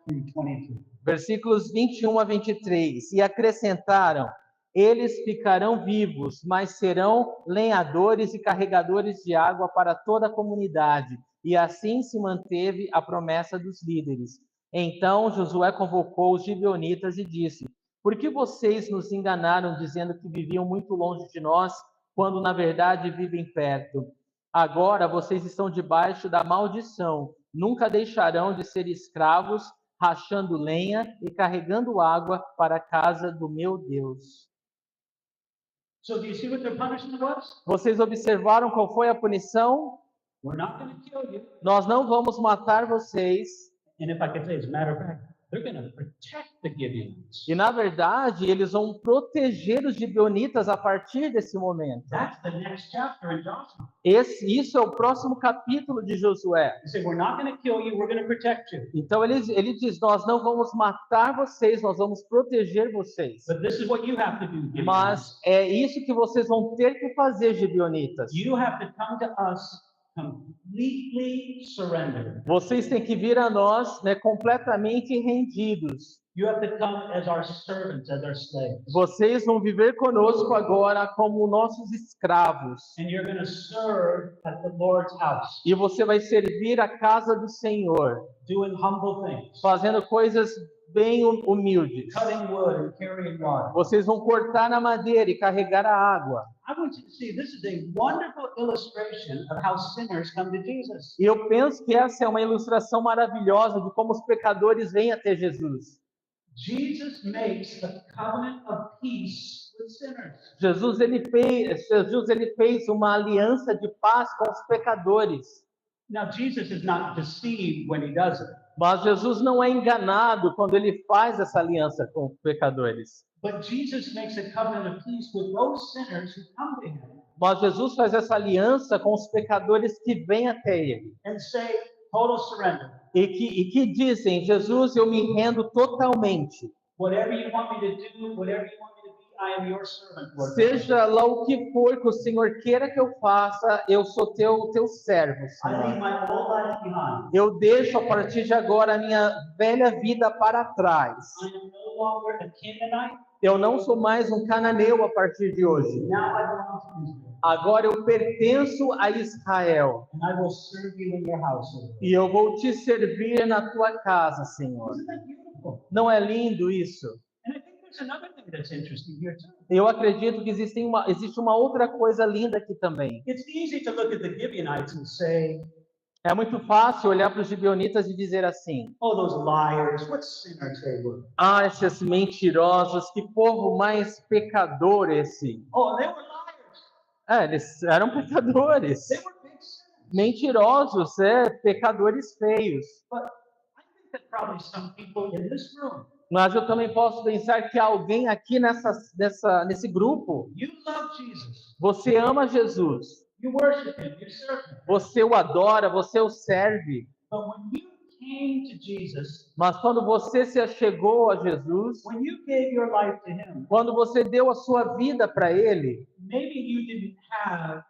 through 22. Versículos 21 a 23. E acrescentaram: eles ficarão vivos, mas serão lenhadores e carregadores de água para toda a comunidade. E assim se manteve a promessa dos líderes. Então Josué convocou os gibeonitas e disse: por que vocês nos enganaram dizendo que viviam muito longe de nós, quando na verdade vivem perto? Agora vocês estão debaixo da maldição. Nunca deixarão de ser escravos, rachando lenha e carregando água para a casa do meu Deus. So do you see what their punishment was? Vocês observaram qual foi a punição? We're not going to kill you. Nós não vamos matar vocês. And if I could say, as a matter of fact, they're going to protect the Gibeonites. E na verdade, eles vão proteger os gibeonitas a partir desse momento. That's the next chapter in Joshua. Isso é o próximo capítulo de Josué. They say, we're not going to kill you, we're going to protect you. Então ele diz, nós não vamos matar vocês, nós vamos proteger vocês. But this is what you have to do, Gibeonites. Mas é isso que vocês vão ter que fazer, gibeonitas. You have to come to us completely surrendered. Vocês têm que vir a nós, né, completamente rendidos. You have to come as our servants, as our slaves. Vocês vão viver conosco agora como nossos escravos. And you're going to serve at the Lord's house, E você vai servir a casa do Senhor, doing humble things, fazendo coisas bem humildes. cutting wood and carrying water. Vocês vão cortar na madeira e carregar a água. I want you to see this is a wonderful illustration of how sinners come to Jesus. E eu penso que essa é uma ilustração maravilhosa de como os pecadores vêm até Jesus. Jesus makes a covenant of peace with sinners. Jesus ele fez uma aliança de paz com os pecadores. Now, Jesus is not deceived when he does it, Mas Jesus não é enganado quando ele faz essa aliança com os pecadores. but Jesus makes a covenant of peace with those sinners who come to him Mas Jesus faz essa aliança com os pecadores que vêm até ele. and say, total surrender. E que dizem, Jesus, eu me rendo totalmente. Whatever you want me to do, whatever you want me to be, I am your servant, Lord. Seja lá o que for que o Senhor queira que eu faça, eu sou teu servo, I leave Senhor. my old life behind. Eu deixo a partir de agora a minha velha vida para trás. I am no longer a Canaanite. Eu não sou mais um cananeu a partir de hoje. Now I belong to Israel. Agora eu pertenço a Israel. And I will serve you in your house, O Lord. E eu vou te servir na tua casa, Senhor. Isn't that beautiful? Não é lindo isso? And I think there's another thing that's interesting here too. Eu acredito que existe uma outra coisa linda aqui também. It's easy to look at the Gibeonites and say, É muito fácil olhar para os gibeonitas e dizer assim: oh, those liars, what sinners they were. ah, esses mentirosos, que povo mais pecador esse. Oh, they were liars. Eles eram pecadores. They were big sinners. Mentirosos, pecadores feios. But I think that probably some people in this room, Mas eu também posso pensar que alguém aqui nesse grupo, you love Jesus. você ama Jesus, You worship him, you serve him. você o adora, você o serve. But when you came to Jesus, Mas quando você se achegou a Jesus, when you gave your life to him, quando você deu a sua vida para Ele, maybe you didn't have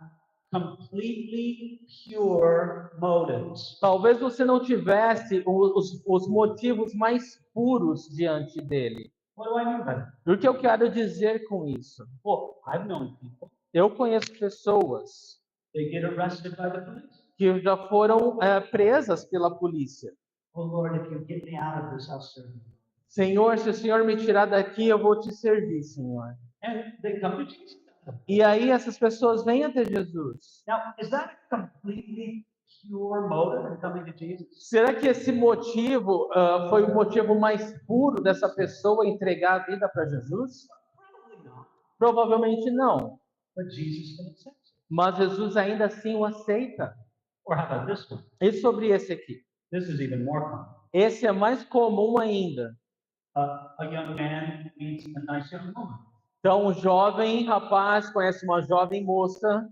completely pure motives. talvez você não tivesse os motivos mais puros diante dele. What do I mean by that? O que eu quero dizer com isso? Well, I've known people, Eu conheço pessoas they get arrested by the police. que já foram presas pela polícia. Oh Lord, if you get me out of this, I'll serve you. Senhor, se o Senhor me tirar daqui, eu vou te servir, Senhor. And they come to Jesus. E aí essas pessoas vêm até Jesus. Now, is that a completely pure motive in coming to Jesus? Será que esse motivo foi o motivo mais puro dessa pessoa entregar a vida para Jesus? Probably not. Provavelmente não. But Jesus can accept it. Mas Jesus ainda assim o aceita. Or how about this one? E sobre esse aqui? This is even more common. Esse é mais comum ainda. A young man meets a nice young woman, Então, um jovem rapaz conhece uma jovem moça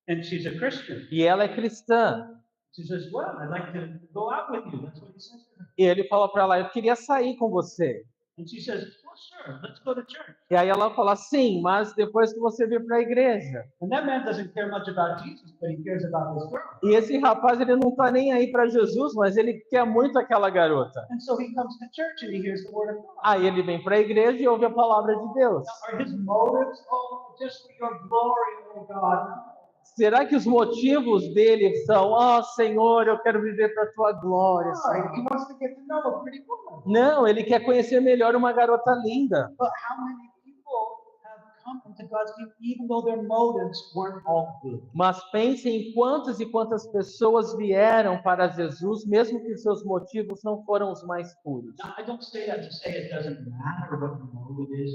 and she's a Christian. e ela é cristã. She says, well, I'd like to go out with you. That's what he says to her. E ele fala para ela, eu queria sair com você. And she says, well, sure, let's go to church. E aí ela fala, sim, mas depois que você vir para a igreja. And that man doesn't care much about Jesus, but he cares about this girl. E esse rapaz, ele não está nem aí para Jesus, mas ele quer muito aquela garota. And so he comes to church and he hears the word of God. Aí ele vem para a igreja e ouve a palavra de Deus. Now, are his motives, oh, just for your glory, oh God? Será que os motivos dele são, oh Senhor, eu quero viver para a tua glória, No, Senhor? he wants to get to know a pretty woman. Não, ele quer conhecer melhor uma garota linda. But how many people have come into God's kingdom, even though their motives weren't all good. Mas pensem em quantas e quantas pessoas vieram para Jesus, mesmo que seus motivos não foram os mais puros. Now, I don't say that to say it doesn't matter what the motive is.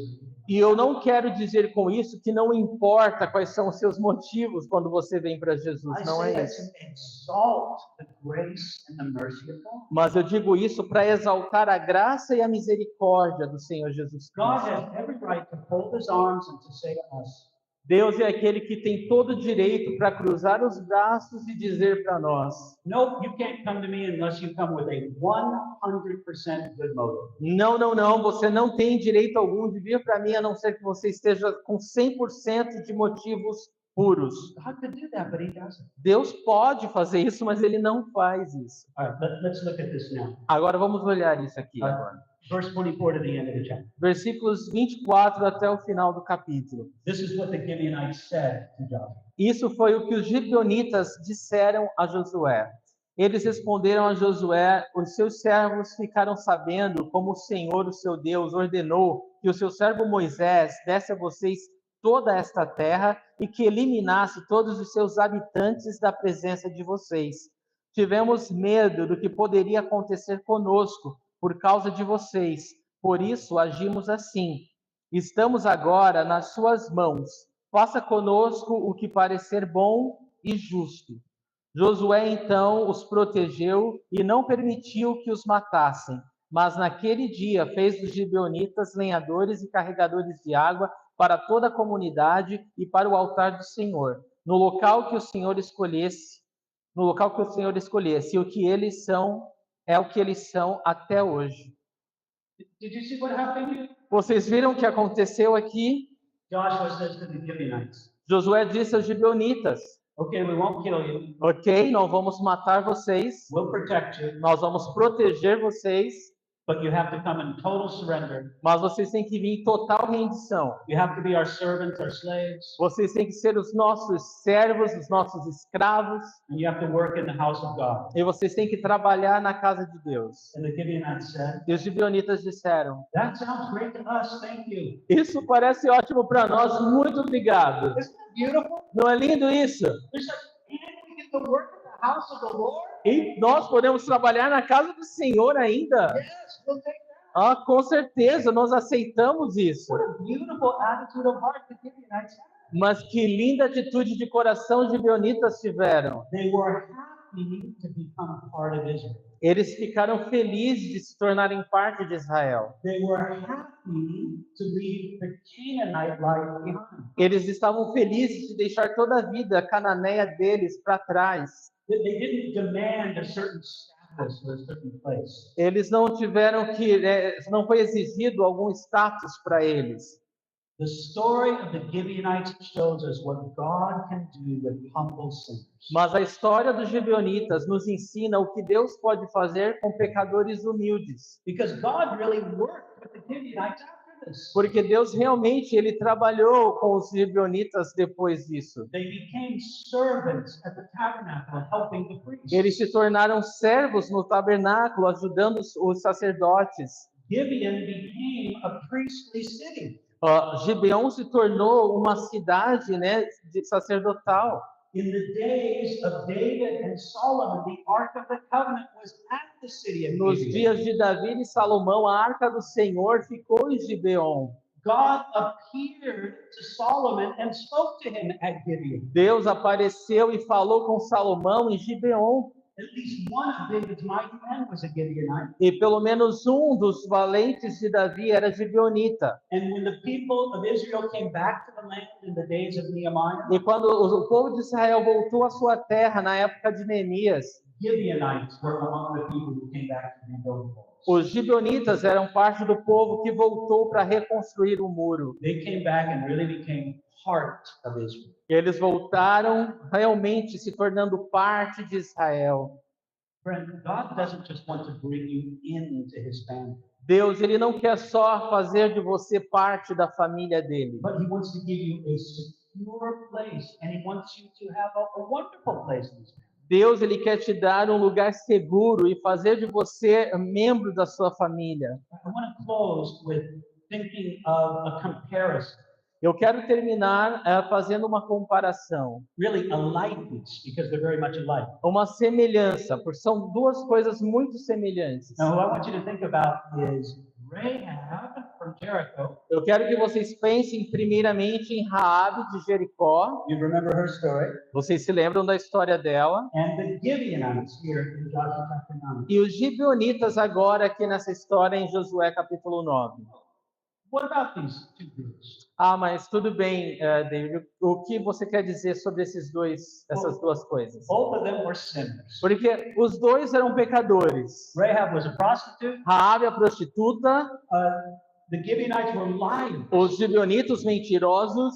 E eu não quero dizer com isso que não importa quais são os seus motivos quando você vem para Jesus, I não say é that isso. to exalt the grace and the mercy of God. Mas eu digo isso para exaltar a graça e a misericórdia do Senhor Jesus God Cristo. has every right to fold his arms and to say to us, Deus é aquele que tem todo o direito para cruzar os braços e dizer para nós: no, you can't come to me unless you come with a 100% good motive. não, não, não, você não tem direito algum de vir para mim a não ser que você esteja com 100% de motivos puros. God could do that, but he doesn't. Deus pode fazer isso, mas ele não faz isso. All right, let's look at this now. Agora vamos olhar isso aqui agora. Verse 24 to the end of the chapter. Versículos 24 até o final do capítulo. This is what the Gibeonites said to Joshua. Isso foi o que os gibeonitas disseram a Josué. Eles responderam a Josué: os seus servos ficaram sabendo como o Senhor, o seu Deus, ordenou que o seu servo Moisés desse a vocês toda esta terra e que eliminasse todos os seus habitantes da presença de vocês. Tivemos medo do que poderia acontecer conosco por causa de vocês, por isso agimos assim. Estamos agora nas suas mãos. Faça conosco o que parecer bom e justo. Josué então os protegeu e não permitiu que os matassem, mas naquele dia fez dos gibeonitas lenhadores e carregadores de água para toda a comunidade e para o altar do Senhor, no local que o Senhor escolhesse, e o que eles são é o que eles são até hoje. Did you see what happened here? Vocês viram o que aconteceu aqui? Joshua says to the Gibeonites, Josué disse aos gibeonitas: okay, we won't kill you. ok, não vamos matar vocês, We'll protect you, nós vamos proteger vocês, but you have to come in total surrender. mas vocês têm que vir em total rendição. You have to be our servants, our slaves, Vocês têm que ser os nossos servos, os nossos escravos, and you have to work in the house of God. e vocês têm que trabalhar na casa de Deus. And the Gibeonites said, E os gibeonitas disseram: that sounds great to us, thank you. isso parece ótimo para nós, muito obrigado. Isn't that beautiful? Não é lindo isso? It's like, and we get to work in the house of the Lord? E nós podemos trabalhar na casa do Senhor ainda? Yes, we'll take that. Ah, com certeza, nós aceitamos isso. What a beautiful attitude of heart the Gibeonites had. Mas que linda atitude de coração os gibeonitas tiveram. They were happy to become part of Israel. Eles ficaram felizes de se tornarem parte de Israel. They were happy to leave the Canaanite life behind. Eles estavam felizes de deixar toda a vida cananeia deles para trás. They didn't demand a certain status or a certain place. Eles não tiveram que, não foi exigido algum status para eles. The story of the Gibeonites shows us what God can do with humble sinners. Mas a história dos gibeonitas nos ensina o que Deus pode fazer com pecadores humildes. Because God really worked with the Gibeonites after this. Porque Deus realmente ele trabalhou com os gibeonitas depois disso. They became servants at the tabernacle, helping the priests. Eles se tornaram servos no tabernáculo, ajudando os sacerdotes. Gibeon became a priestly city. Gibeão se tornou uma cidade, né, sacerdotal. In the days of David and Solomon, the Ark of the Covenant was at the city of Nos Gibeon. dias de Davi e Salomão, a arca do Senhor ficou em Gibeão. God appeared to Solomon and spoke to him at Gibeon. Deus apareceu e falou com Salomão em Gibeão. At least one of David's mighty men was a Gibeonite. E pelo menos um dos valentes de Davi era gibeonita. And when the people of Israel came back to the land in the days of Nehemiah, E quando o povo de Israel voltou à sua terra na época de Neemias, Gibeonites were among the people who came back to rebuild the walls. os gibeonitas eram parte do povo que voltou para reconstruir o muro. They came back and really became part of Israel. Eles voltaram realmente se tornando parte de Israel. Friend, God doesn't just want to bring you into his family, Deus, ele não quer só fazer de você parte da família dele, but he wants to give you a secure place, and he wants you to have a wonderful place in his family. Deus, ele quer te dar um lugar seguro e fazer de você membro da sua família. I want to close with thinking of a comparison. Eu quero terminar fazendo uma comparação, really a likeness, because they're very much alike. uma semelhança, porque são duas coisas muito semelhantes. Now, who I want you to think about is Rahab from Jericho. Eu quero que vocês pensem primeiramente em Raabe de Jericó. You remember her story. Vocês se lembram da história dela? And the Gibeonites here in Joshua chapter 9. E os gibeonitas agora aqui nessa história em Josué capítulo 9. What about these two groups? Ah, mas tudo bem, David. O que você quer dizer sobre essas duas coisas? Both of them were sinners. Porque os dois eram pecadores. Rahab was a prostitute. Raabe, a prostituta. The Gibeonites were lying. Os gibeonitas mentirosos.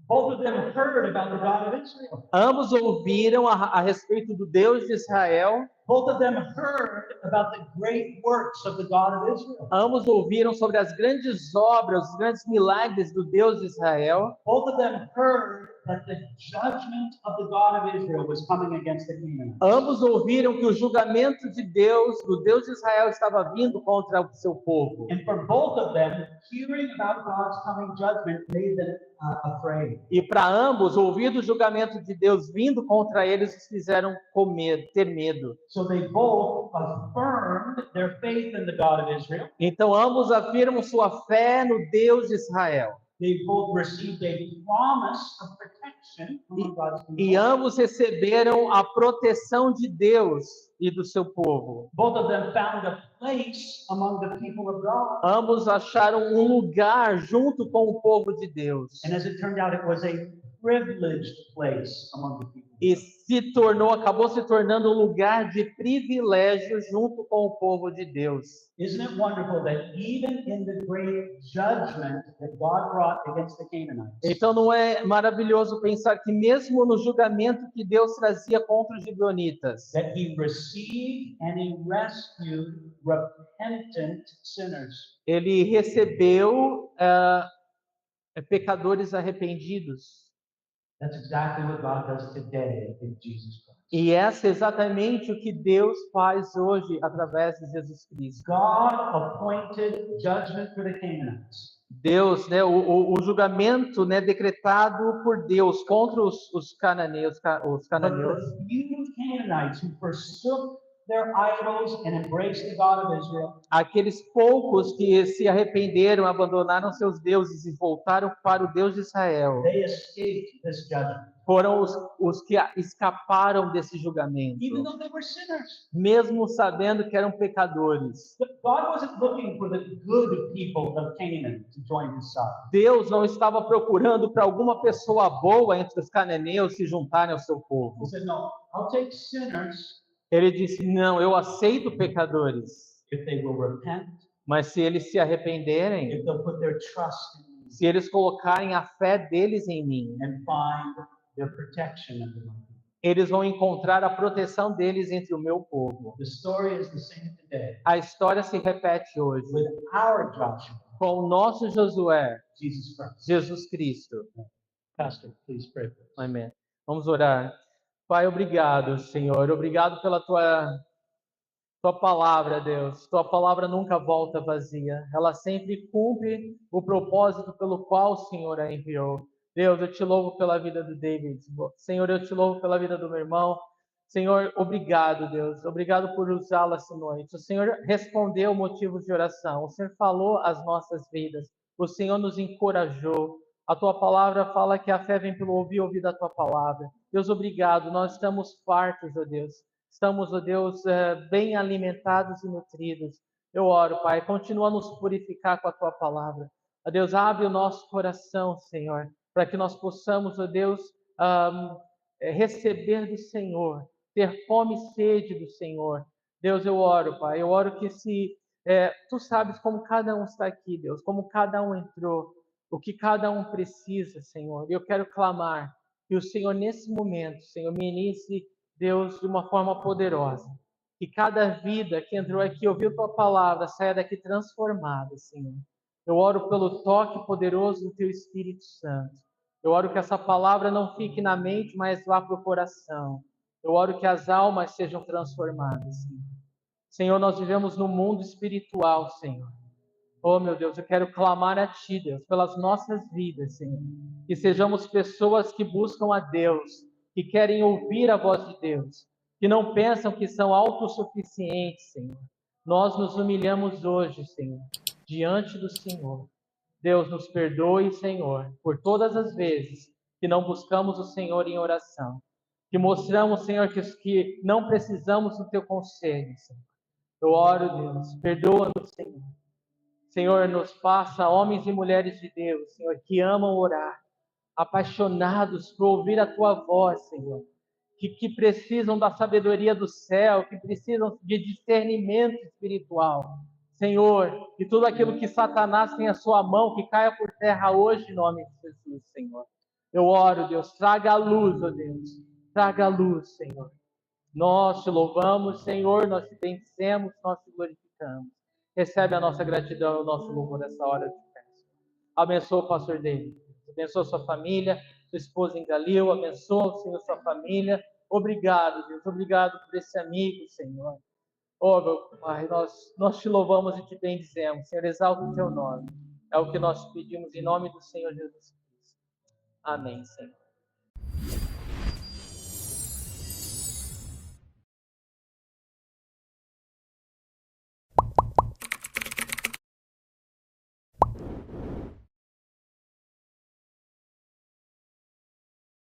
Both of them heard about the God of Israel. Ambos ouviram a respeito do Deus de Israel. Both of them heard about the great works of the God of Israel. Ambos ouviram sobre as grandes obras, os grandes milagres do Deus de Israel. Both of them heard that the judgment of the God of Israel was coming against the Canaanites. Ambos ouviram que o julgamento de Deus, do Deus de Israel, estava vindo contra o seu povo. And for both of them, hearing about God's coming judgment made them afraid. E para ambos, ouvir do julgamento de Deus vindo contra eles, os fizeram ter medo. So they both affirmed their faith in the God of Israel. Então ambos afirmam sua fé no Deus de Israel. They both received a promise of protection from God's people. E ambos receberam a proteção de Deus e do seu povo. Both of them found a place among the people of God. Ambos acharam um lugar junto com o povo de Deus. And as it turned out, it was a privileged place among the people. E acabou se tornando um lugar de privilégio junto com o povo de Deus. Isn't it wonderful that even in the great judgment that God brought against the Canaanites, Então não é maravilhoso pensar que mesmo no julgamento que Deus trazia contra os gibeonitas, that he received and he rescued repentant sinners. ele recebeu pecadores arrependidos. That's exactly what God does today in Jesus Christ. E essa é exatamente o que Deus faz hoje através de Jesus Cristo. God appointed judgment for the Canaanites. Deus, né, o julgamento, né, decretado por Deus contra os cananeus. But the few Canaanites who forsook their idols and embraced the God of Israel, Aqueles poucos que se arrependeram, abandonaram seus deuses e voltaram para o Deus de Israel, they escaped this judgment. foram os que escaparam desse julgamento, Even though they were sinners. mesmo sabendo que eram pecadores. God wasn't looking for the good people of Canaan to join his side. Deus não estava procurando para alguma pessoa boa entre os cananeus se juntarem ao seu He povo. said, no, I'll take sinners Ele disse: não, eu aceito pecadores, if they will repent, mas se eles se arrependerem, if they'll put their trust in me se eles colocarem a fé deles em mim, and find the protection of the people. eles vão encontrar a proteção deles entre o meu povo. The story is the same today A história se repete hoje with our Joshua, com o nosso Josué, Jesus Christ. Jesus Cristo. Pastor, please pray for us. Amém. Vamos orar. Pai, obrigado, Senhor. Obrigado pela tua palavra, Deus. Tua palavra nunca volta vazia. Ela sempre cumpre o propósito pelo qual o Senhor a enviou. Deus, eu te louvo pela vida do David. Senhor, eu te louvo pela vida do meu irmão. Senhor, obrigado, Deus. Obrigado por usá-la essa noite. O Senhor respondeu motivos de oração. O Senhor falou às nossas vidas. O Senhor nos encorajou. A tua palavra fala que a fé vem pelo ouvir da tua palavra. Deus, obrigado. Nós estamos fartos, ó Deus. Estamos, ó Deus, bem alimentados e nutridos. Eu oro, Pai, continua a nos purificar com a tua palavra. Ó Deus, abre o nosso coração, Senhor, para que nós possamos, ó Deus, receber do Senhor, ter fome e sede do Senhor. Deus, eu oro, Pai, eu oro que tu sabes como cada um está aqui, Deus, como cada um entrou, o que cada um precisa, Senhor. Eu quero clamar que o Senhor, nesse momento, Senhor, ministre, Deus, de uma forma poderosa. Que cada vida que entrou aqui, ouviu tua palavra, saia daqui transformada, Senhor. Eu oro pelo toque poderoso do teu Espírito Santo. Eu oro que essa palavra não fique na mente, mas vá para o coração. Eu oro que as almas sejam transformadas, Senhor. Senhor, nós vivemos no mundo espiritual, Senhor, Oh, meu Deus, eu quero clamar a Ti, Deus, pelas nossas vidas, Senhor. Que sejamos pessoas que buscam a Deus, que querem ouvir a voz de Deus, que não pensam que são autossuficientes, Senhor. Nós nos humilhamos hoje, Senhor, diante do Senhor. Deus, nos perdoe, Senhor, por todas as vezes que não buscamos o Senhor em oração, que mostramos, Senhor, que não precisamos do Teu conselho, Senhor. Eu oro, Deus, perdoa-nos, Senhor. Senhor, nos faça homens e mulheres de Deus, Senhor, que amam orar, apaixonados por ouvir a Tua voz, Senhor, que precisam da sabedoria do céu, que precisam de discernimento espiritual. Senhor, e tudo aquilo que Satanás tem à sua mão, que caia por terra hoje, em nome de Jesus, Senhor. Eu oro, Deus, traga a luz, ó Deus, traga a luz, Senhor. Nós te louvamos, Senhor, nós te bendecemos, nós te glorificamos. Recebe a nossa gratidão e o nosso louvor nessa hora de festa. Abençoa o pastor dele, abençoa sua família, sua esposa em Galil, abençoa, Senhor, sua família. Obrigado, Deus, obrigado por esse amigo, Senhor. Oh, meu Pai, nós te louvamos e te bendizemos, Senhor, exalta o teu nome. É o que nós pedimos em nome do Senhor Jesus Cristo. Amém, Senhor.